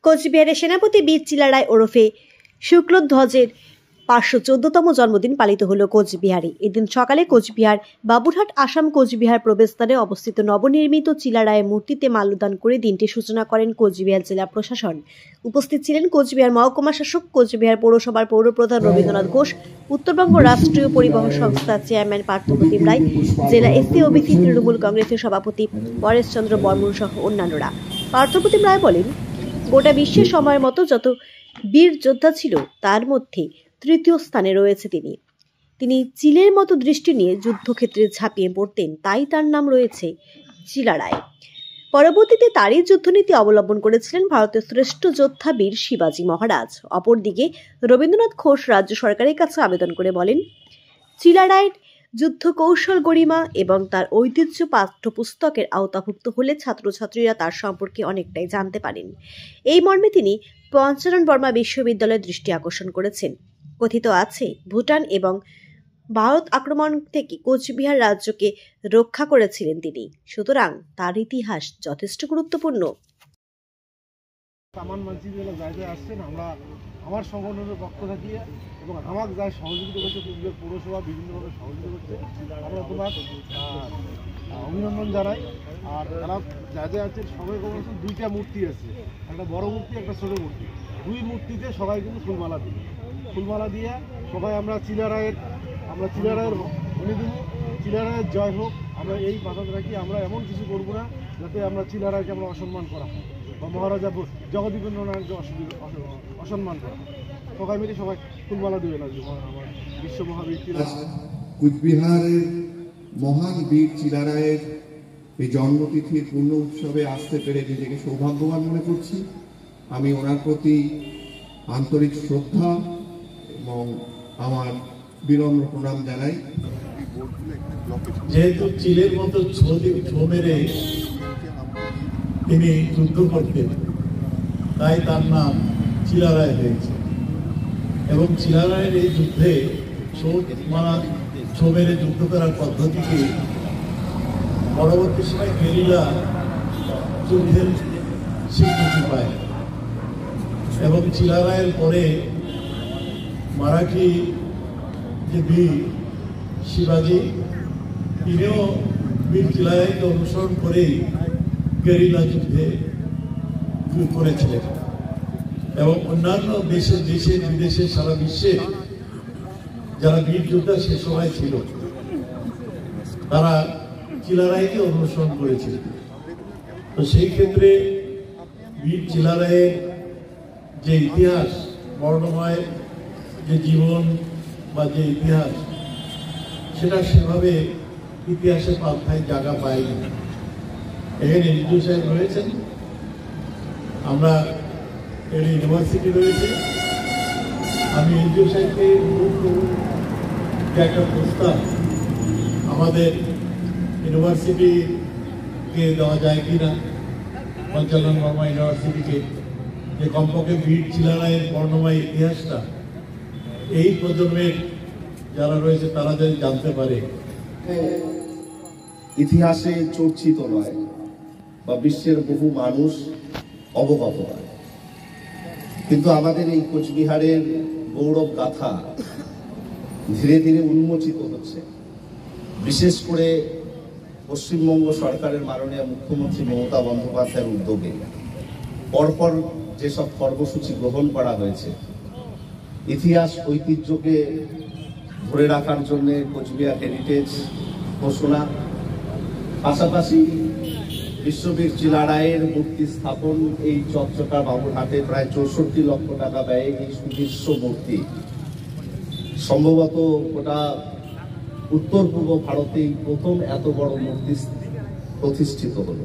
কোচবিহারের সেনাপতি বীর চিলারায় ওরফে শুক্লধ্বজের 514তম জন্মদিন পালিত হল কোচবিহারে। এদিন সকালে কোচবিহার বাবুরহাট আসাম কোচবিহার প্রবেশদ্বারে অবস্থিত নবনির্মিত চিলারায়ের মূর্তিতে মাল্যদান করে দিনটির সূচনা করেন কোচবিহার জেলা প্রশাসন। উপস্থিত ছিলেন কোচবিহার মহকুমা শাসক, কোচবিহার পৌরসভার পৌরপ্রধান রবীন্দ্রনাথ ঘোষ, উত্তরবঙ্গ রাষ্ট্রীয় পরিবহন সংস্থার চেয়ারম্যান পার্থপ্রতিম রায়, জেলা এসসি ওবিসি তৃণমূল কংগ্রেসের সভাপতি পরেশ চন্দ্র বর্মন সহ অন্যান্যরা। পার্থপ্রতিম রায় বলেন, গোটা বিশ্বের সময়ের মতো যত বীর যোদ্ধা ছিল তার মধ্যে তৃতীয় স্থানে রয়েছে তিনি চিলের মতো দৃষ্টি নিয়ে যুদ্ধক্ষেত্রে ঝাঁপিয়ে পড়তেন, তাই তার নাম রয়েছে চিলারায়। পরবর্তীতে তারই যুদ্ধনীতি অবলম্বন করেছিলেন ভারতের শ্রেষ্ঠ যোদ্ধা বীর শিবাজী মহারাজ। অপরদিকে রবীন্দ্রনাথ ঘোষ রাজ্য সরকারের কাছে আবেদন করে বলেন, চিলারায়ের যুদ্ধ কৌশল, গরিমা এবং তার ঐতিহ্য পাঠ্যপুস্তকের আওতাভুক্ত হলে ছাত্রছাত্রীরা তার সম্পর্কে অনেকটাই জানতে পারেন। এই মর্মে তিনি পঞ্চানন বর্মা বিশ্ববিদ্যালয়ের দৃষ্টি আকর্ষণ করেছেন। কথিত আছে, ভুটান এবং ভারত আক্রমণ থেকে কোচবিহার রাজ্যকে রক্ষা করেছিলেন তিনি, সুতরাং তার ইতিহাস যথেষ্ট গুরুত্বপূর্ণ। আমার সংগঠনের পক্ষ থেকে এবং আমাকে যারা সহযোগিতা করছে, কোচবিহার পৌরসভা বিভিন্নভাবে সহযোগিতা করছে, আমরা তোমার অভিনন্দন জানাই। আর তারা যা আছে সবাই বলছেন, দুইটা মূর্তি আছে, একটা বড় মূর্তি, একটা ছোটো মূর্তি। দুই মূর্তিতে সবাই কিন্তু ফুলমালা দিয়ে সবাই আমরা চিলারায়ের উনি দেবো, চিলারায়ের জয় হোক। আমরা এই মাথাতে রাখি, আমরা এমন কিছু করবো না যাতে আমরা চিলারায়কে আমরা অসম্মান করা হয় বা মহারাজা জগদীপেন্দ্র নারায়ণকে অসম্মান করা হয়। সবাই মিলে সবাই ফুলমালা দেবে না আমার বিশ্ব মহাবীর চিলারায়। কুচবিহারের মহান বীর চিলারায়ের এই জন্মতিথির পূর্ণ উৎসবে আসতে পেরে নিজেকে সৌভাগ্যবান মনে করছি। আমি ওনার প্রতি আন্তরিক শ্রদ্ধা এবং আমার বিনম্র প্রণাম জানাই। যেহেতু চিলের মতো ছো মেরে তিনি যুদ্ধ করতেন, তাই তার নাম চিলারায় হয়েছে। এবং চিলারায়ের এই যুদ্ধে ছো মেরে যুদ্ধ করার পদ্ধতিকে পরবর্তী সময় গেরিলা যুদ্ধের স্বীকৃতি পায়। এবং চিলারায়ের পরে মারাঠি যে বীর শিবাজী, তিনিও বীর চিলারায়কে অনুসরণ করেই গেরিলা যুদ্ধে করেছিলেন। এবং অন্যান্য দেশে বিদেশে সারা বিশ্বে যারা বীর যোদ্ধা সে সময় ছিল, তারা চিলারায়কে অনুসরণ করেছিল। তো সেই ক্ষেত্রে বীর চিলারায়ের যে ইতিহাস, বর্ণময় যে জীবন বা যে ইতিহাস, সেটা সেভাবে ইতিহাসে পাল্টায় জায়গা পায়নি। এখানে এনজিও সাহেব রয়েছেন, আমরা এর ইউনিভার্সিটি রয়েছে। আমি এনজিও সাহেবকে অনুরোধ করব যে একটা প্রস্তাব আমাদের ইউনিভার্সিটিকে দেওয়া যায় কিনা, পঞ্চানন বর্মা ইউনিভার্সিটিকে, যে কমপক্ষে বীর চিলারায়ের বর্ণময় ইতিহাসটা এই প্রজন্মের যারা রয়েছে তারা যদি জানতে পারে। ইতিহাসে চর্চিত নয় বা বিশ্বের বহু মানুষ অবগত নয়, কিন্তু আমাদের এই কোচবিহারের গৌরব গাথা ধীরে ধীরে উন্মোচিত হচ্ছে। বিশেষ করে পশ্চিমবঙ্গ সরকারের মাননীয় মুখ্যমন্ত্রী মমতা বন্দ্যোপাধ্যায়ের উদ্যোগে পরপর যেসব কর্মসূচি গ্রহণ করা হয়েছে, ইতিহাস ঐতিহ্যকে ধরে রাখার জন্য কোচবিহার হেরিটেজ ঘোষণা, পাশাপাশি বিশ্ববীর চিলারায়ের মূর্তি স্থাপন, এই চকচকা বাবুরহাটে প্রায় 64 লক্ষ টাকা ব্যয়ে এই সুদৃশ্য মূর্তি সম্ভবত গোটা উত্তর পূর্ব ভারতেই প্রথম এত বড় মূর্তি প্রতিষ্ঠিত হলো।